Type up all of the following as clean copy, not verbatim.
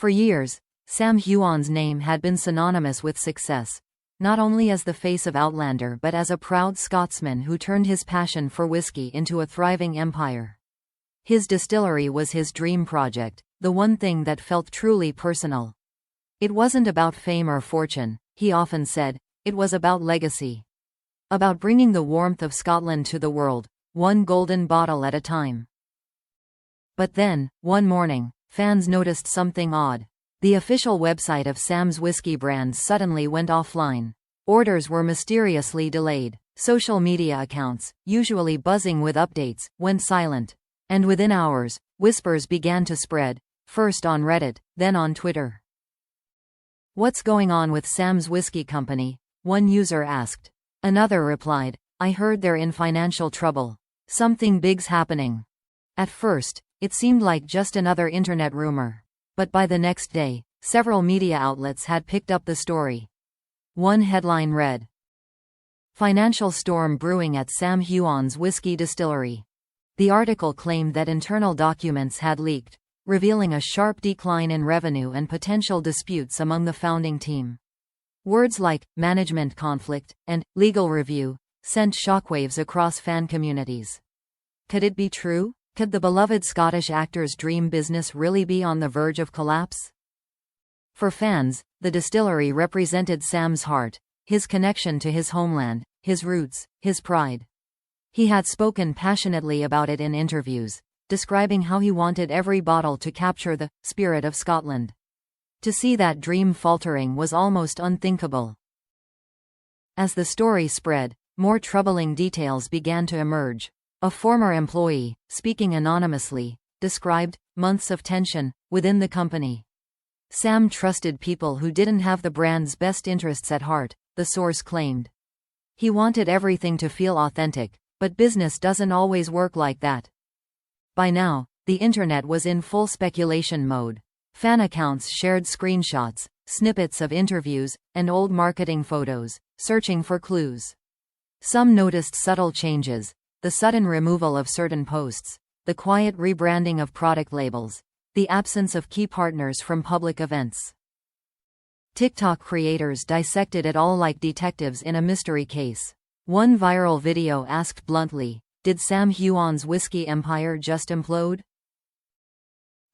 For years, Sam Heughan's name had been synonymous with success, not only as the face of Outlander but as a proud Scotsman who turned his passion for whiskey into a thriving empire. His distillery was his dream project, the one thing that felt truly personal. It wasn't about fame or fortune, he often said, it was about legacy. About bringing the warmth of Scotland to the world, one golden bottle at a time. But then, one morning, fans noticed something odd. The official website of Sam's whiskey brand suddenly went offline. Orders were mysteriously delayed. Social media accounts, usually buzzing with updates, went silent. And within hours, whispers began to spread, first on Reddit, then on Twitter. "What's going on with Sam's Whiskey Company?" one user asked. Another replied, "I heard they're in financial trouble. Something big's happening." At first, it seemed like just another internet rumor. But by the next day, several media outlets had picked up the story. One headline read, "Financial storm brewing at Sam Heughan's Whisky Distillery." The article claimed that internal documents had leaked, revealing a sharp decline in revenue and potential disputes among the founding team. Words like management conflict and legal review sent shockwaves across fan communities. Could it be true? Could the beloved Scottish actor's dream business really be on the verge of collapse? For fans, the distillery represented Sam's heart, his connection to his homeland, his roots, his pride. He had spoken passionately about it in interviews, describing how he wanted every bottle to capture the spirit of Scotland. To see that dream faltering was almost unthinkable. As the story spread, more troubling details began to emerge. A former employee, speaking anonymously, described months of tension within the company. Sam trusted people who didn't have the brand's best interests at heart, the source claimed. He wanted everything to feel authentic, but business doesn't always work like that. By now, the internet was in full speculation mode. Fan accounts shared screenshots, snippets of interviews, and old marketing photos, searching for clues. Some noticed subtle changes, the sudden removal of certain posts, the quiet rebranding of product labels, the absence of key partners from public events. TikTok creators dissected it all like detectives in a mystery case. One viral video asked bluntly, "Did Sam Heughan's whiskey empire just implode?"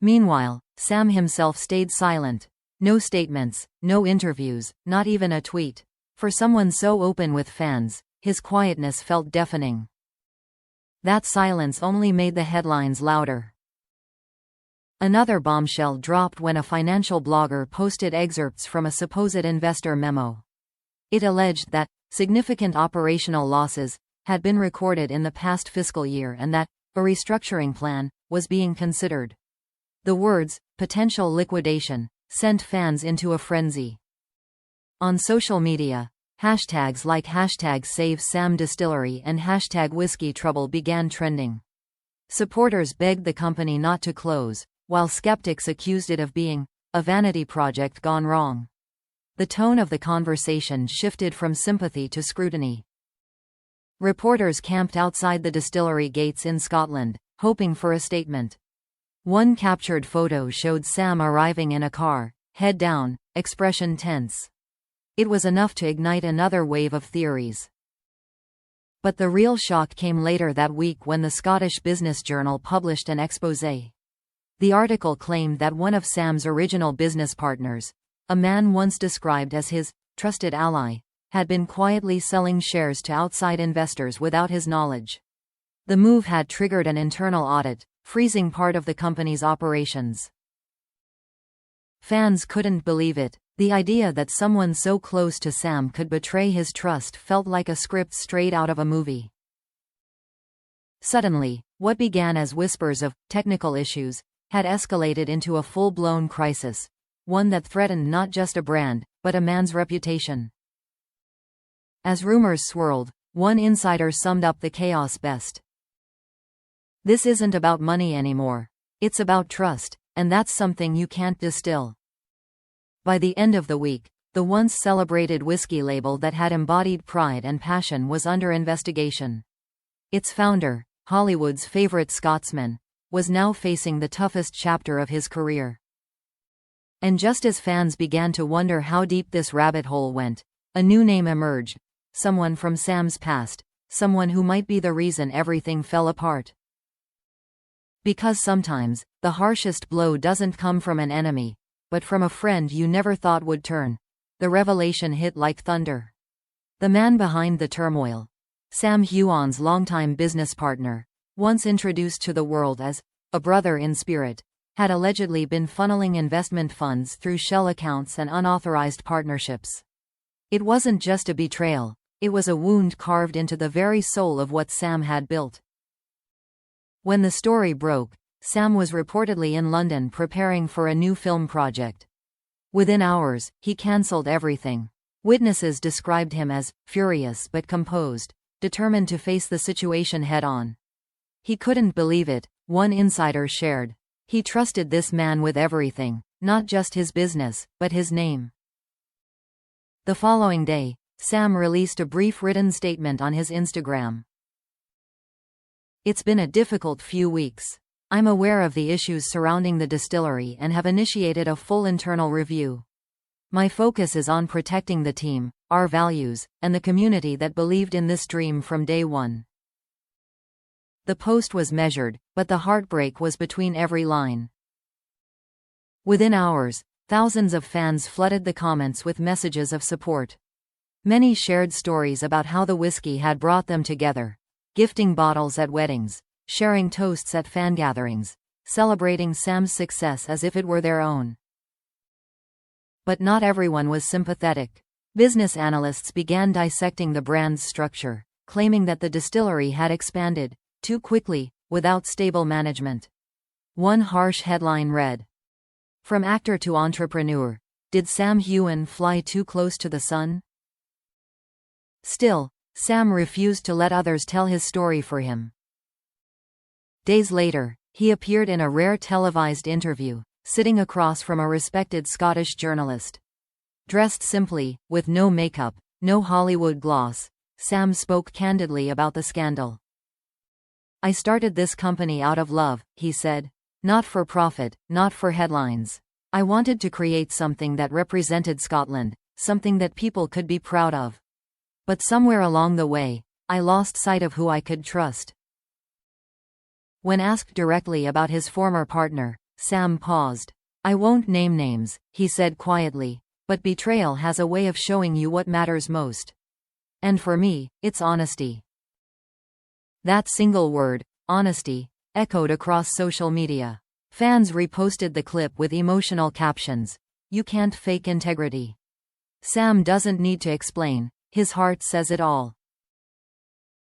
Meanwhile, Sam himself stayed silent. No statements, no interviews, not even a tweet. For someone so open with fans, his quietness felt deafening. That silence only made the headlines louder. Another bombshell dropped when a financial blogger posted excerpts from a supposed investor memo. It alleged that significant operational losses had been recorded in the past fiscal year and that a restructuring plan was being considered. The words, potential liquidation, sent fans into a frenzy. On social media, hashtags like #SaveSamDistillery and #WhiskeyTrouble began trending. Supporters begged the company not to close, while skeptics accused it of being a vanity project gone wrong. The tone of the conversation shifted from sympathy to scrutiny. Reporters camped outside the distillery gates in Scotland, hoping for a statement. One captured photo showed Sam arriving in a car, head down, expression tense. It was enough to ignite another wave of theories. But the real shock came later that week when the Scottish Business Journal published an exposé. The article claimed that one of Sam's original business partners, a man once described as his trusted ally, had been quietly selling shares to outside investors without his knowledge. The move had triggered an internal audit, freezing part of the company's operations. Fans couldn't believe it. The idea that someone so close to Sam could betray his trust felt like a script straight out of a movie. Suddenly, what began as whispers of technical issues had escalated into a full-blown crisis, one that threatened not just a brand, but a man's reputation. As rumors swirled, one insider summed up the chaos best. "This isn't about money anymore. It's about trust, and that's something you can't distill." By the end of the week, the once celebrated whiskey label that had embodied pride and passion was under investigation. Its founder, Hollywood's favorite Scotsman, was now facing the toughest chapter of his career. And just as fans began to wonder how deep this rabbit hole went, a new name emerged. Someone from Sam's past. Someone who might be the reason everything fell apart. Because sometimes, the harshest blow doesn't come from an enemy, but from a friend you never thought would turn. The revelation hit like thunder. The man behind the turmoil. Sam Heughan's longtime business partner, once introduced to the world as a brother in spirit, had allegedly been funneling investment funds through shell accounts and unauthorized partnerships. It wasn't just a betrayal, it was a wound carved into the very soul of what Sam had built. When the story broke, Sam was reportedly in London preparing for a new film project. Within hours, he cancelled everything. Witnesses described him as furious but composed, determined to face the situation head-on. He couldn't believe it, one insider shared. He trusted this man with everything, not just his business, but his name. The following day, Sam released a brief written statement on his Instagram. It's been a difficult few weeks. I'm aware of the issues surrounding the distillery and have initiated a full internal review. My focus is on protecting the team, our values, and the community that believed in this dream from day one. The post was measured, but the heartbreak was between every line. Within hours, thousands of fans flooded the comments with messages of support. Many shared stories about how the whiskey had brought them together. Gifting bottles at weddings, sharing toasts at fan gatherings, celebrating Sam's success as if it were their own. But not everyone was sympathetic. Business analysts began dissecting the brand's structure, claiming that the distillery had expanded too quickly, without stable management. One harsh headline read, "From actor to entrepreneur, did Sam Heughan fly too close to the sun?" Still, Sam refused to let others tell his story for him. Days later, he appeared in a rare televised interview, sitting across from a respected Scottish journalist. Dressed simply, with no makeup, no Hollywood gloss, Sam spoke candidly about the scandal. "I started this company out of love," he said. "Not for profit, not for headlines. I wanted to create something that represented Scotland, something that people could be proud of. But somewhere along the way, I lost sight of who I could trust." When asked directly about his former partner, Sam paused. "I won't name names," he said quietly, "but betrayal has a way of showing you what matters most. And for me, it's honesty." That single word, honesty, echoed across social media. Fans reposted the clip with emotional captions. "You can't fake integrity. Sam doesn't need to explain. His heart says it all."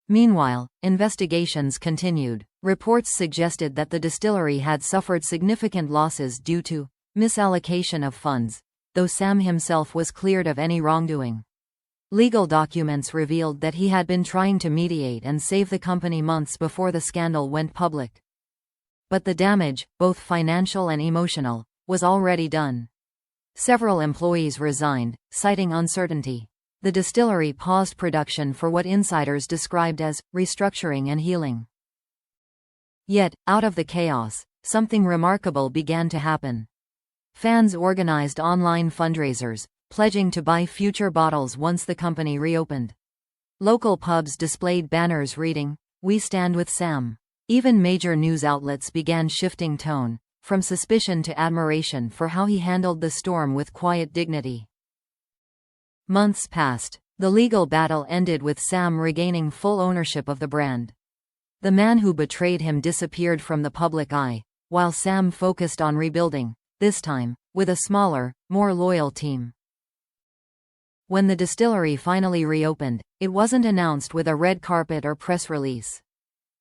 Meanwhile, investigations continued. Reports suggested that the distillery had suffered significant losses due to misallocation of funds, though Sam himself was cleared of any wrongdoing. Legal documents revealed that he had been trying to mediate and save the company months before the scandal went public. But the damage, both financial and emotional, was already done. Several employees resigned, citing uncertainty. The distillery paused production for what insiders described as restructuring and healing. Yet, out of the chaos, something remarkable began to happen. Fans organized online fundraisers, pledging to buy future bottles once the company reopened. Local pubs displayed banners reading, "We stand with Sam." Even major news outlets began shifting tone, from suspicion to admiration for how he handled the storm with quiet dignity. Months passed. The legal battle ended with Sam regaining full ownership of the brand. The man who betrayed him disappeared from the public eye, while Sam focused on rebuilding, this time, with a smaller, more loyal team. When the distillery finally reopened, it wasn't announced with a red carpet or press release.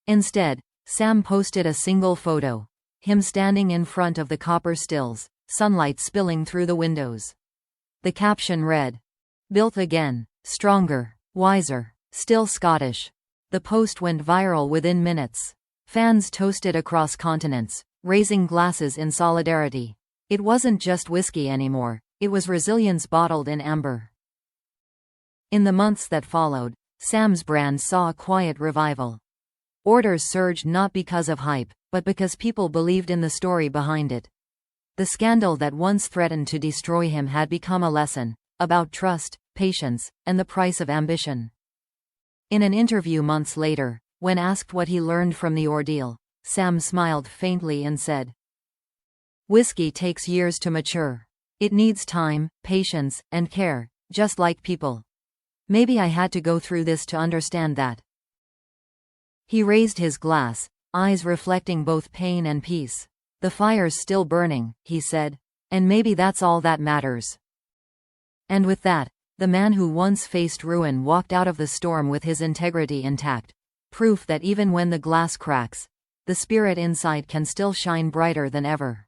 Instead, Sam posted a single photo, him standing in front of the copper stills, sunlight spilling through the windows. The caption read, "Built again, stronger, wiser, still Scottish." The post went viral within minutes. Fans toasted across continents, raising glasses in solidarity. It wasn't just whiskey anymore, it was resilience bottled in amber. In the months that followed, Sam's brand saw a quiet revival. Orders surged not because of hype, but because people believed in the story behind it. The scandal that once threatened to destroy him had become a lesson about trust, patience, and the price of ambition. In an interview months later, when asked what he learned from the ordeal, Sam smiled faintly and said, "Whiskey takes years to mature. It needs time, patience, and care, just like people. Maybe I had to go through this to understand that." He raised his glass, eyes reflecting both pain and peace. "The fire's still burning," he said, "and maybe that's all that matters." And with that, the man who once faced ruin walked out of the storm with his integrity intact, proof that even when the glass cracks, the spirit inside can still shine brighter than ever.